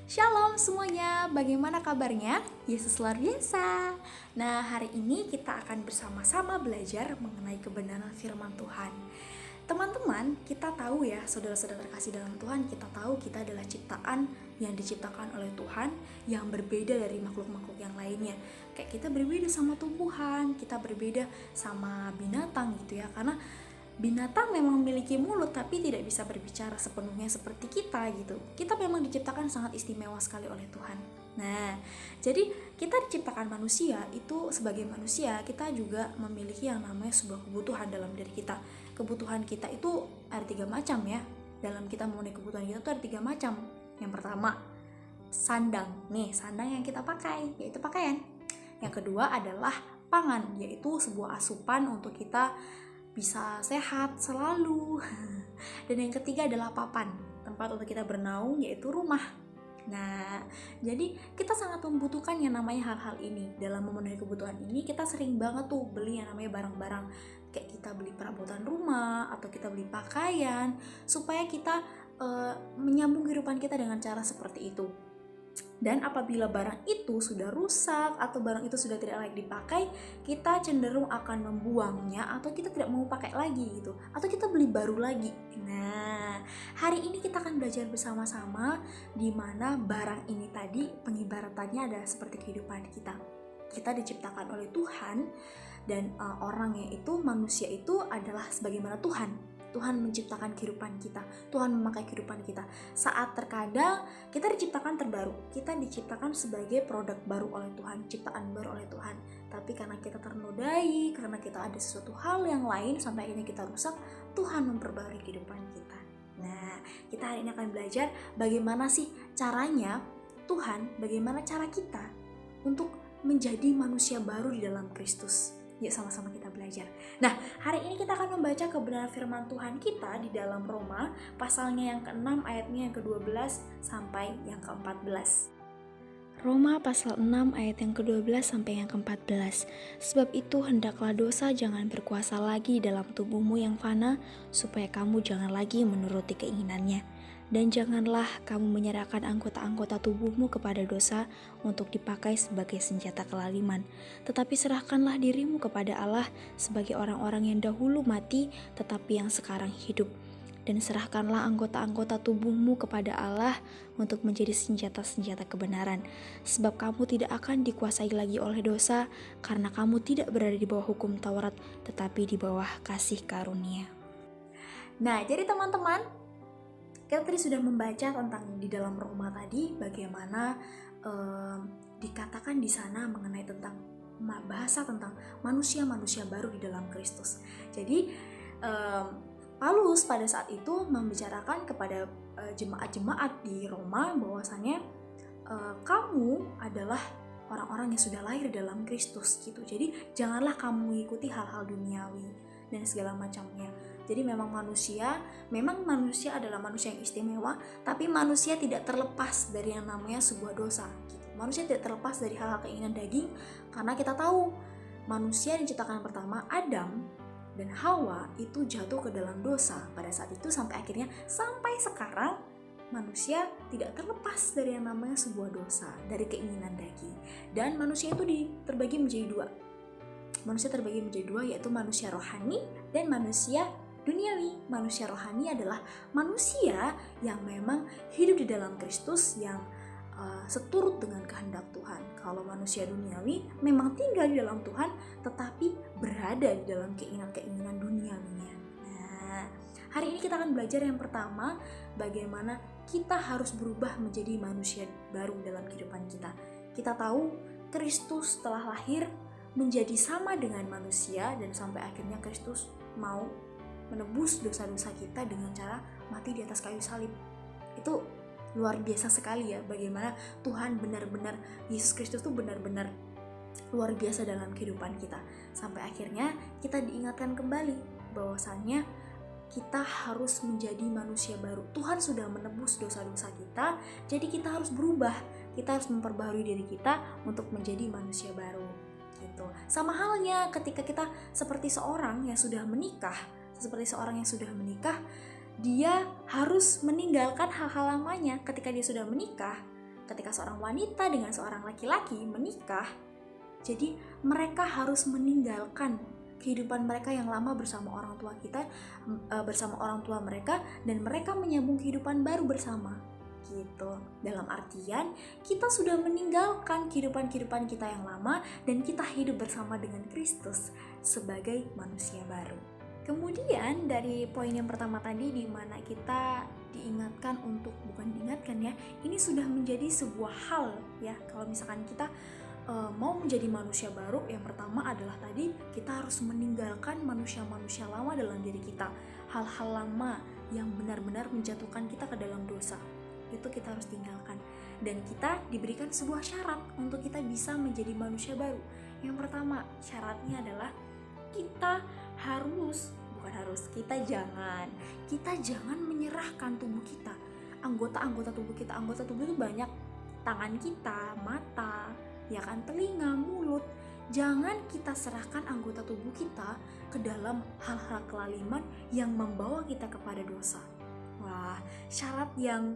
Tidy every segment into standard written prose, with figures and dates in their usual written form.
Shalom semuanya, bagaimana kabarnya? Yesus luar biasa. Nah, hari ini kita akan bersama-sama belajar mengenai kebenaran firman Tuhan. Teman-teman, kita tahu ya, saudara-saudara terkasih dalam Tuhan, kita tahu kita adalah ciptaan yang diciptakan oleh Tuhan yang berbeda dari makhluk-makhluk yang lainnya. Kayak kita berbeda sama tumbuhan, kita berbeda sama binatang gitu ya, karena binatang memang memiliki mulut tapi tidak bisa berbicara sepenuhnya seperti kita gitu. Kita memang diciptakan sangat istimewa sekali oleh Tuhan. Nah, jadi kita diciptakan manusia, itu sebagai manusia kita juga memiliki yang namanya sebuah kebutuhan dalam diri kita. Kebutuhan kita itu ada 3 macam ya. Dalam kita memenuhi kebutuhan kita itu ada 3 macam. Yang pertama, sandang. Nih, sandang yang kita pakai, yaitu pakaian. Yang kedua adalah pangan, yaitu sebuah asupan untuk kita bisa sehat selalu. Dan yang ketiga adalah papan, tempat untuk kita bernaung, yaitu rumah. Nah, jadi kita sangat membutuhkan yang namanya hal-hal ini. Dalam memenuhi kebutuhan ini, kita sering banget tuh beli yang namanya barang-barang. Kayak kita beli perabotan rumah, atau kita beli pakaian, supaya kita menyambung kehidupan kita dengan cara seperti itu. Dan apabila barang itu sudah rusak atau barang itu sudah tidak layak dipakai, kita cenderung akan membuangnya atau kita tidak mau pakai lagi gitu, atau kita beli baru lagi. Nah, hari ini kita akan belajar bersama-sama di mana barang ini tadi pengibaratannya adalah seperti kehidupan kita. Kita diciptakan oleh Tuhan dan orangnya itu, manusia itu adalah sebagaimana Tuhan. Tuhan menciptakan kehidupan kita, Tuhan memakai kehidupan kita. Saat terkadang kita diciptakan terbaru, kita diciptakan sebagai produk baru oleh Tuhan, ciptaan baru oleh Tuhan. Tapi karena kita ternodai, karena kita ada sesuatu hal yang lain sampai akhirnya kita rusak, Tuhan memperbarui kehidupan kita. Nah, kita hari ini akan belajar bagaimana sih caranya Tuhan, bagaimana cara kita untuk menjadi manusia baru di dalam Kristus. Yuk sama-sama kita belajar. Nah, hari ini kita akan membaca kebenaran firman Tuhan kita di dalam Roma, pasalnya yang ke-6 ayatnya yang ke-12 sampai yang ke-14. Roma pasal 6 ayat yang ke-12 sampai yang ke-14. Sebab itu hendaklah dosa jangan berkuasa lagi dalam tubuhmu yang fana, supaya kamu jangan lagi menuruti keinginannya. Dan janganlah kamu menyerahkan anggota-anggota tubuhmu kepada dosa untuk dipakai sebagai senjata kelaliman. Tetapi serahkanlah dirimu kepada Allah sebagai orang-orang yang dahulu mati, tetapi yang sekarang hidup. Dan serahkanlah anggota-anggota tubuhmu kepada Allah untuk menjadi senjata-senjata kebenaran. Sebab kamu tidak akan dikuasai lagi oleh dosa, karena kamu tidak berada di bawah hukum Taurat, tetapi di bawah kasih karunia. Nah, jadi teman-teman, kita tadi sudah membaca tentang di dalam Roma tadi bagaimana dikatakan di sana mengenai tentang bahasa tentang manusia-manusia baru di dalam Kristus. Jadi Paulus pada saat itu membicarakan kepada jemaat-jemaat di Roma bahwasanya kamu adalah orang-orang yang sudah lahir dalam Kristus gitu. Jadi janganlah kamu mengikuti hal-hal duniawi dan segala macamnya. Jadi memang manusia adalah manusia yang istimewa, tapi manusia tidak terlepas dari yang namanya sebuah dosa gitu. Manusia tidak terlepas dari hal-hal keinginan daging, karena kita tahu manusia diciptakan pertama, Adam dan Hawa, itu jatuh ke dalam dosa pada saat itu sampai sekarang manusia tidak terlepas dari yang namanya sebuah dosa, dari keinginan daging. Dan manusia itu terbagi menjadi dua. Manusia terbagi menjadi dua, yaitu manusia rohani dan manusia duniawi. Manusia rohani adalah manusia yang memang hidup di dalam Kristus, yang seturut dengan kehendak Tuhan. Kalau manusia duniawi memang tinggal di dalam Tuhan, tetapi berada di dalam keinginan-keinginan duniawinya. Nah, hari ini kita akan belajar yang pertama, bagaimana kita harus berubah menjadi manusia baru dalam kehidupan kita. Kita tahu Kristus telah lahir menjadi sama dengan manusia, dan sampai akhirnya Kristus mau menebus dosa-dosa kita dengan cara mati di atas kayu salib. Itu luar biasa sekali ya, bagaimana Tuhan benar-benar, Yesus Kristus itu benar-benar luar biasa dalam kehidupan kita. Sampai akhirnya kita diingatkan kembali bahwasannya kita harus menjadi manusia baru. Tuhan sudah menebus dosa-dosa kita, jadi kita harus berubah. Kita harus memperbaharui diri kita untuk menjadi manusia baru gitu. Sama halnya ketika kita seperti seorang yang sudah menikah, dia harus meninggalkan hal-hal lamanya. Ketika dia sudah menikah, ketika seorang wanita dengan seorang laki-laki menikah, jadi mereka harus meninggalkan kehidupan mereka yang lama bersama orang tua kita, bersama orang tua mereka, dan mereka menyambung kehidupan baru bersama gitu. Dalam artian kita sudah meninggalkan kehidupan kita yang lama dan kita hidup bersama dengan Kristus sebagai manusia baru. Kemudian dari poin yang pertama tadi, di mana kita diingatkan untuk, bukan diingatkan ya, ini sudah menjadi sebuah hal ya, kalau misalkan kita mau menjadi manusia baru, yang pertama adalah tadi kita harus meninggalkan manusia-manusia lama dalam diri kita. Hal-hal lama yang benar-benar menjatuhkan kita ke dalam dosa, itu kita harus tinggalkan. Dan kita diberikan sebuah syarat untuk kita bisa menjadi manusia baru. Yang pertama syaratnya adalah kita jangan menyerahkan tubuh kita, anggota tubuh kita. Anggota tubuh itu banyak, tangan kita, mata, ya kan, telinga, mulut. Jangan kita serahkan anggota tubuh kita ke dalam hal-hal kelaliman yang membawa kita kepada dosa. Wah, syarat yang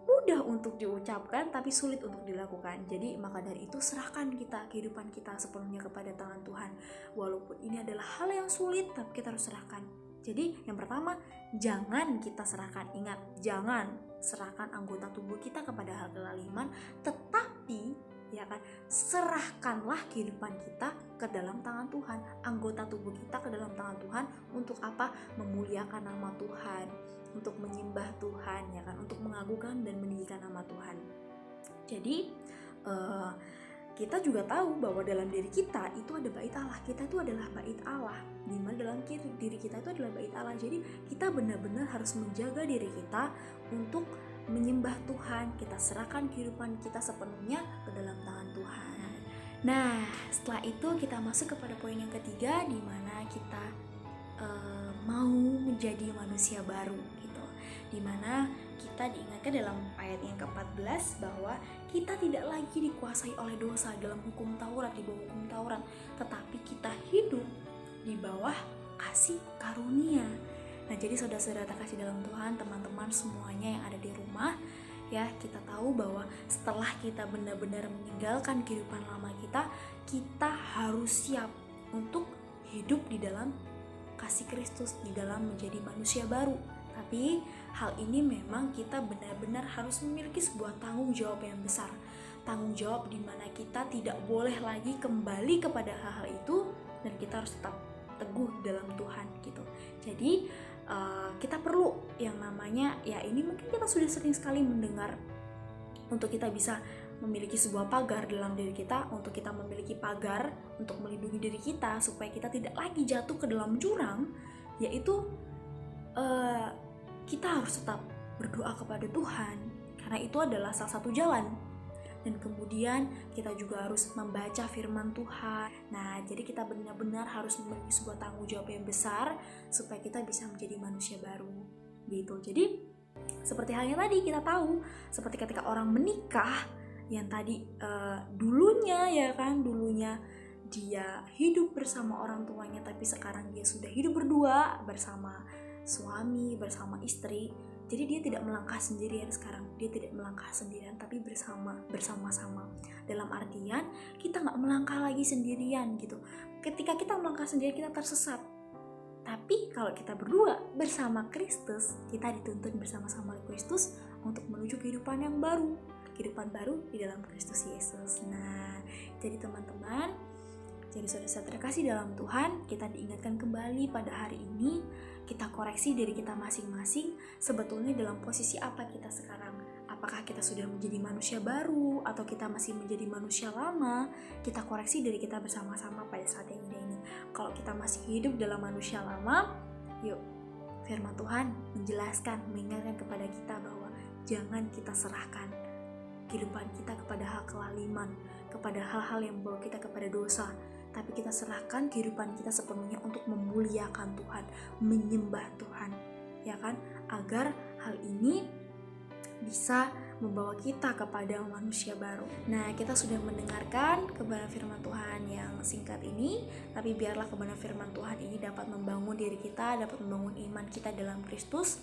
mudah untuk diucapkan tapi sulit untuk dilakukan. Jadi maka dari itu serahkan kita kehidupan kita sepenuhnya kepada tangan Tuhan. Walaupun ini adalah hal yang sulit, tapi kita harus serahkan. Jadi yang pertama, jangan kita serahkan. Ingat, jangan serahkan anggota tubuh kita kepada hal kelaliman, tetapi ya kan, serahkanlah kehidupan kita ke dalam tangan Tuhan, anggota tubuh kita ke dalam tangan Tuhan. Untuk apa? Memuliakan nama Tuhan, untuk menyembah Tuhan, ya kan, untuk mengagungkan dan meninggikan nama Tuhan. Jadi kita juga tahu bahwa dalam diri kita itu ada bait Allah. Kita itu adalah bait Allah, di mana dalam diri kita itu adalah bait Allah. Jadi kita benar-benar harus menjaga diri kita untuk menyembah Tuhan. Kita serahkan kehidupan kita sepenuhnya ke dalam tangan Tuhan. Nah, setelah itu kita masuk kepada poin yang ketiga, di mana kita mau menjadi manusia baru gitu. Di mana kita diingatkan dalam ayat yang ke-14 bahwa kita tidak lagi dikuasai oleh dosa dalam hukum Taurat, di bawah hukum Taurat, tetapi kita hidup di bawah kasih karunia. Nah, jadi saudara-saudara terkasih dalam Tuhan, teman-teman semuanya yang ada di rumah, ya, kita tahu bahwa setelah kita benar-benar meninggalkan kehidupan lama kita harus siap untuk hidup di dalam kasih Kristus, di dalam menjadi manusia baru. Tapi hal ini memang kita benar-benar harus memiliki sebuah tanggung jawab yang besar. Tanggung jawab di mana kita tidak boleh lagi kembali kepada hal-hal itu, dan kita harus tetap teguh dalam Tuhan gitu. Jadi kita perlu yang namanya, ya ini mungkin kita sudah sering sekali mendengar, untuk kita bisa memiliki sebuah pagar dalam diri kita, untuk kita memiliki pagar untuk melindungi diri kita supaya kita tidak lagi jatuh ke dalam jurang, yaitu kita harus tetap berdoa kepada Tuhan, karena itu adalah salah satu jalan. Dan kemudian kita juga harus membaca firman Tuhan. Nah, jadi kita benar-benar harus memiliki sebuah tanggung jawab yang besar supaya kita bisa menjadi manusia baru gitu. Jadi seperti halnya tadi kita tahu, seperti ketika orang menikah, yang tadi dulunya dia hidup bersama orang tuanya, tapi sekarang dia sudah hidup berdua bersama suami, bersama istri. Jadi dia tidak melangkah sendirian sekarang, dia tidak melangkah sendirian, tapi bersama-sama. Dalam artian kita nggak melangkah lagi sendirian gitu. Ketika kita melangkah sendirian kita tersesat. Tapi kalau kita berdua bersama Kristus, kita dituntun bersama-sama oleh Kristus untuk menuju kehidupan yang baru, kehidupan baru di dalam Kristus Yesus. Nah, jadi teman-teman, jadi saudara-saudara terkasih dalam Tuhan, kita diingatkan kembali pada hari ini, kita koreksi diri kita masing-masing, sebetulnya dalam posisi apa kita sekarang. Apakah kita sudah menjadi manusia baru, atau kita masih menjadi manusia lama? Kita koreksi diri kita bersama-sama pada saat yang ini. Kalau kita masih hidup dalam manusia lama, yuk, firman Tuhan menjelaskan, mengingatkan kepada kita bahwa jangan kita serahkan kehidupan kita kepada hal kelaliman, kepada hal-hal yang membawa kita kepada dosa, tapi kita serahkan kehidupan kita sepenuhnya untuk memuliakan Tuhan, menyembah Tuhan, ya kan? Agar hal ini bisa membawa kita kepada manusia baru. Nah, kita sudah mendengarkan kebenaran firman Tuhan yang singkat ini, tapi biarlah kebenaran firman Tuhan ini dapat membangun diri kita, dapat membangun iman kita dalam Kristus,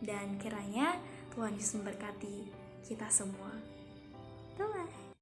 dan kiranya Tuhan Yesus memberkati kita semua.